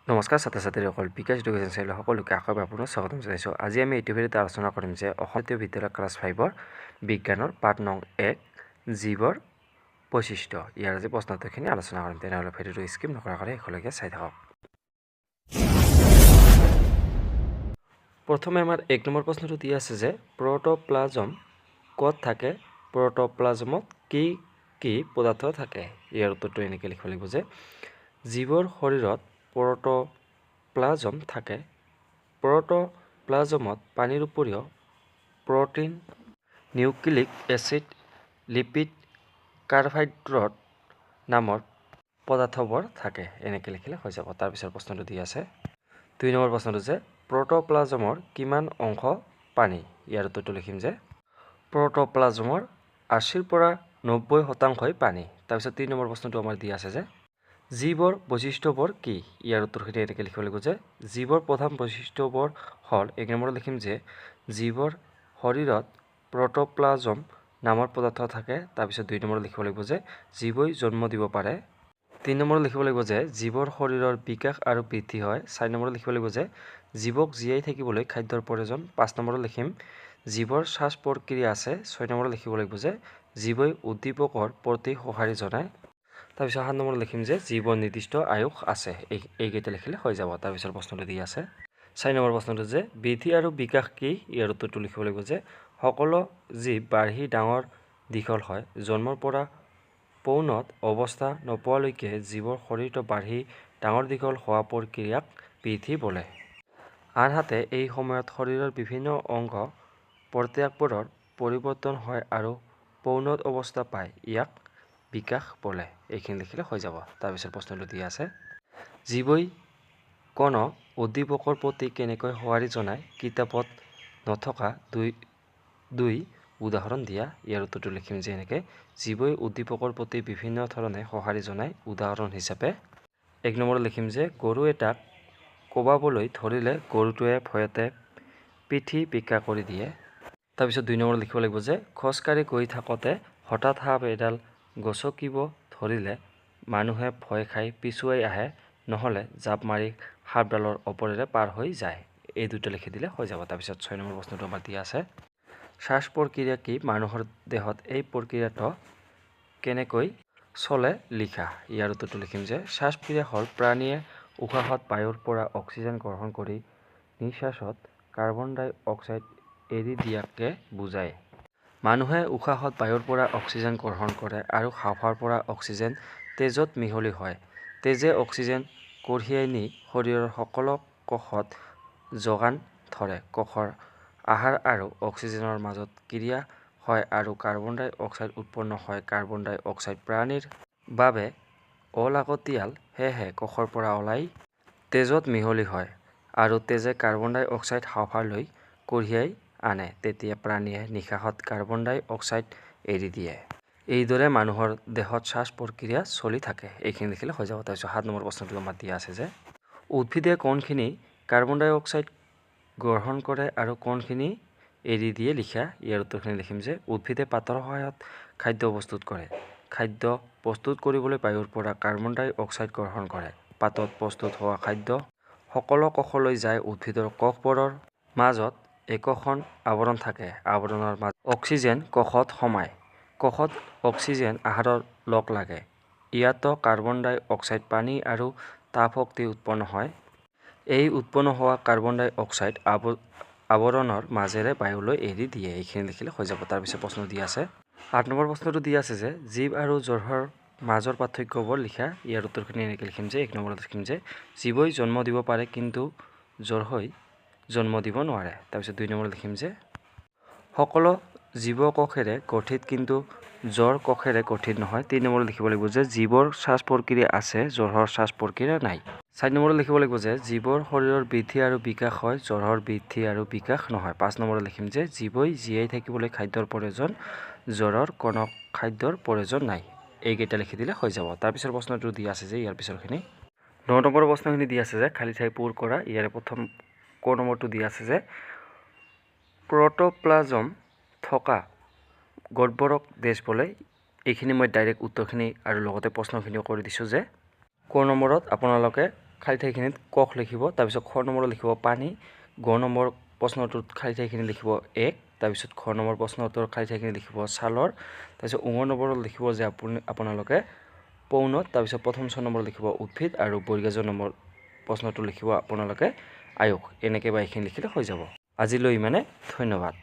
নমস্কাৰ ছাত্ৰ ছাত্ৰীসকল, বিকাশ এডুকেশ্যন চেনেলৰ সকলোকে আশাবাদ আপোনাক স্বাগতম জনাইছোঁ। আজি আমি এইটো ভিডিঅ'ত আলোচনা কৰিম যে অসম জাতীয় বিদ্যালয় ক্লাছ 5ৰ বিজ্ঞানৰ পাঠ নং 1 জীৱৰ বৈশিষ্ট্য। ইয়াৰ আজি প্ৰশ্নোত্তৰখিনি আলোচনা কৰিম। তেনেহ'লে ভিডিঅ'টো স্কিপ নকৰাকৈ শেষলৈকে চাই থাকক। প্ৰথমে আমাৰ 1 নম্বৰ প্ৰশ্নটো দি আছে যে প্ৰ'ট'প্লাজম ক'ত থাকে, প্ৰ'ট'প্লাজমত কি কি পদাৰ্থ থাকে। ইয়াৰ উত্তৰটো এনেকৈ লিখিব লাগিব যে জীৱৰ শৰীৰত প্ৰ'ট'প্লাজম থাকে। প্ৰ'ট'প্লাজমত পানীৰ উপৰিও protein, nucleic acid, lipid, carbohydrate নামৰ পদাৰ্থবোৰ থাকে। এনেকৈ লিখিলে হৈ যাব। তাৰপিছত প্ৰশ্নটো দি আছে 2 নম্বৰ প্ৰশ্নটো যে প্ৰ'ট'প্লাজমৰ কিমান অংশ পানী। ইয়াৰ উত্তৰটো লিখিম যে প্ৰ'ট'প্লাজমৰ 80ৰ পৰা 90% পানী। তাৰপিছত 3 নম্বৰ প্ৰশ্নটো আমাৰ দি আছে যে জীৱৰ বৈশিষ্ট্যবোৰ কি। ইয়াৰ উত্তৰখিনি এনেকৈ লিখিব লাগিব যে জীৱৰ প্ৰধান বৈশিষ্ট্যবোৰ হ'ল 1 নম্বৰত লিখিম যে জীৱৰ শৰীৰত প্ৰ'ট'প্লাজম নামৰ পদাৰ্থ থাকে। তাৰপিছত 2 নম্বৰত লিখিব লাগিব যে জীৱই জন্ম দিব পাৰে। 3 নম্বৰত লিখিব লাগিব যে জীৱৰ শৰীৰৰ বিকাশ আৰু বৃদ্ধি হয়। 4 নম্বৰত লিখিব লাগিব যে জীৱক জীয়াই থাকিবলৈ খাদ্যৰ প্ৰয়োজন। 5 নম্বৰত লিখিম জীৱৰ শ্বাস প্ৰক্ৰিয়া আছে। 6 নম্বৰত লিখিব লাগিব যে জীৱই উদ্দীপকৰ প্ৰতি সঁহাৰি জনায়। তাৰপিছত 7 নম্বৰত লিখিম যে জীৱৰ নিৰ্দিষ্ট আয়ুস আছে। এইকেইটা লিখিলে হৈ যাব। তাৰপিছত প্ৰশ্নটো দি আছে 4 নম্বৰ প্ৰশ্নটো যে বৃদ্ধি আৰু বিকাশ কি। ইয়াৰ উত্তৰটো লিখিব লাগিব যে সকলো জীৱ বাঢ়ি ডাঙৰ দীঘল হয়। জন্মৰ পৰা পৌনত অৱস্থা নোপোৱালৈকে জীৱৰ শৰীৰটো বাঢ়ি ডাঙৰ দীঘল হোৱা প্ৰক্ৰিয়াক বৃদ্ধি বোলে। আনহাতে এই সময়ত শৰীৰৰ বিভিন্ন অংগ প্ৰত্যেকবোৰৰ পৰিৱৰ্তন হয় আৰু পৌনত অৱস্থা পায়। ইয়াক বিকাশ বোলে। এইখিনি লিখিলে হৈ যাব। তাৰপিছত প্ৰশ্নটো দি আছে জীৱই কোনো উদ্দীপকৰ প্ৰতি কেনেকৈ সঁহাৰি জনায়। কিতাপত নথকা দুই উদাহৰণ দিয়া। ইয়াৰ উত্তৰটো লিখিম যে এনেকৈ জীৱই উদ্দীপকৰ প্ৰতি বিভিন্ন ধৰণে সঁহাৰি জনায়। উদাহৰণ হিচাপে 1 নম্বৰত লিখিম যে গৰু এটাক কোবাবলৈ ধৰিলে গৰুটোৱে ভয়তে পিঠি বিকা কৰি দিয়ে। তাৰপিছত 2 নম্বৰত লিখিব লাগিব যে খোজকাঢ়ি গৈ থাকোঁতে হঠাৎ সাপ এডাল গছকিব ধৰিলে মানুহে ভয় খাই পিছুৱাই আহে, নহ'লে জাপ মাৰি সাপডালৰ ওপৰেৰে পাৰ হৈ যায়। এই দুটা লিখি দিলে হৈ যাব। তাৰপিছত 6 নম্বৰ প্ৰশ্নটো আমাৰ দিয়া আছে শ্বাস প্ৰক্ৰিয়া কি। মানুহৰ দেহত এই প্ৰক্ৰিয়াটো কেনেকৈ চলে লিখা। ইয়াৰ উত্তৰটো লিখিম যে শ্বাস ক্ৰিয়া হ'ল প্ৰাণীয়ে উশাহত বায়ুৰ পৰা অক্সিজেন গ্ৰহণ কৰি নিঃশ্বাসত কাৰ্বন ডাই অক্সাইড এৰি দিয়াকে বুজায়। মানুহে উশাহত বায়ুৰ পৰা অক্সিজেন গ্ৰহণ কৰে আৰু হাঁওফাঁওৰ পৰা অক্সিজেন তেজত মিহলি হয়। তেজে অক্সিজেন কঢ়িয়াই নি শৰীৰৰ সকলো কোষত যোগান ধৰে। কোষৰ আহাৰ আৰু অক্সিজেনৰ মাজত ক্ৰিয়া হয় আৰু কাৰ্বন ডাই অক্সাইড উৎপন্ন হয়। কাৰ্বন ডাই অক্সাইড প্ৰাণীৰ বাবে অলাগতিয়াল, সেয়েহে কোষৰ পৰা ওলাই তেজত মিহলি হয় আৰু তেজে কাৰ্বন ডাই অক্সাইড হাঁওফাঁওলৈ কঢ়িয়াই আনে। তেতিয়া প্ৰাণীয়ে নিশাহত কাৰ্বন ডাই অক্সাইড এৰি দিয়ে। এইদৰে মানুহৰ দেহত শ্বাস প্ৰক্ৰিয়া চলি থাকে। এইখিনি লিখিলে হৈ যাব। তাৰপিছত 7 নম্বৰ প্ৰশ্নটো আমাৰ দিয়া আছে যে উদ্ভিদে কোনখিনি কাৰ্বন ডাই অক্সাইড গ্ৰহণ কৰে আৰু কোনখিনি এৰি দিয়ে লিখা। ইয়াৰ উত্তৰখিনি লিখিম যে উদ্ভিদে পাতৰ সহায়ত খাদ্য প্ৰস্তুত কৰে। খাদ্য প্ৰস্তুত কৰিবলৈ বায়ুৰ পৰা কাৰ্বন ডাই অক্সাইড গ্ৰহণ কৰে। পাতত প্ৰস্তুত হোৱা খাদ্য সকলো কোষলৈ যায়। উদ্ভিদৰ কোষবোৰৰ মাজত একোখন আৱৰণ থাকে। আৱৰণৰ মাজত অক্সিজেন কোষত সোমায়। কোষত অক্সিজেন আহাৰৰ লগ লাগে। ইয়াতো কাৰ্বন ডাই অক্সাইড, পানী আৰু তাপ শক্তি উৎপন্ন হয়। এই উৎপন্ন হোৱা কাৰ্বন ডাই অক্সাইড আৱৰণৰ মাজেৰে বায়ুলৈ এৰি দিয়ে। এইখিনি লিখিলে হৈ যাব। তাৰপিছত প্ৰশ্ন দি আছে 8 নম্বৰ প্ৰশ্নটো দি আছে যে জীৱ আৰু জড়ৰ মাজৰ পাৰ্থক্যবোৰ লিখা। ইয়াৰ উত্তৰখিনি এনেকৈ লিখিম যে 1 নম্বৰত লিখিম যে জীৱই জন্ম দিব পাৰে কিন্তু জড়ই জন্ম দিব নোৱাৰে। তাৰপিছত 2 নম্বৰত লিখিম যে সকলো জীৱ কোষেৰে গঠিত কিন্তু জড় কোষেৰে গঠিত নহয়। 3 নম্বৰত লিখিব লাগিব যে জীৱৰ শ্বাস প্ৰক্ৰিয়া আছে, জড়ৰ শ্বাস প্ৰক্ৰিয়া নাই। 4 নম্বৰত লিখিব লাগিব যে জীৱৰ শৰীৰৰ বৃদ্ধি আৰু বিকাশ হয়, জড়ৰ বৃদ্ধি আৰু বিকাশ নহয়। 5 নম্বৰত লিখিম যে জীৱই জীয়াই থাকিবলৈ খাদ্যৰ প্ৰয়োজন, জড়ৰ কোনো খাদ্যৰ প্ৰয়োজন নাই। এইকেইটা লিখি দিলে হৈ যাব। তাৰপিছত প্ৰশ্নটো দি আছে যে ইয়াৰ পিছৰখিনি 9 নম্বৰ প্ৰশ্নখিনি দি আছে যে খালী ঠাই পূৰ কৰা। ইয়াৰে প্ৰথম ক নম্বৰটো দি আছে যে প্ৰ'ট'প্লাজম থকা গহ্বৰক দেশ বোলে। এইখিনি মই ডাইৰেক্ট উত্তৰখিনি আৰু লগতে প্ৰশ্নখিনিও কৰি দিছোঁ যে ক নম্বৰত আপোনালোকে খালী ঠাইখিনিত কখ লিখিব। তাৰপিছত খ নম্বৰত লিখিব পানী। গ নম্বৰ প্ৰশ্নটোত খালী ঠাইখিনি লিখিব এক। তাৰপিছত খ নম্বৰ প্ৰশ্নটোৰ খালী ঠাইখিনি লিখিব ছালৰ। তাৰপিছত ঙ নম্বৰত লিখিব যে আপোনালোকে পৌনত। তাৰপিছত প্ৰথম ছ নম্বৰ লিখিব উদ্ভিদ আৰু বৰ্গীয় নম্বৰ প্ৰশ্নটো লিখিব আপোনালোকে আয়ুস। এনেকৈ বা এইখিনি লিখিলে হৈ যাব। আজিলৈ ইমানে, ধন্যবাদ।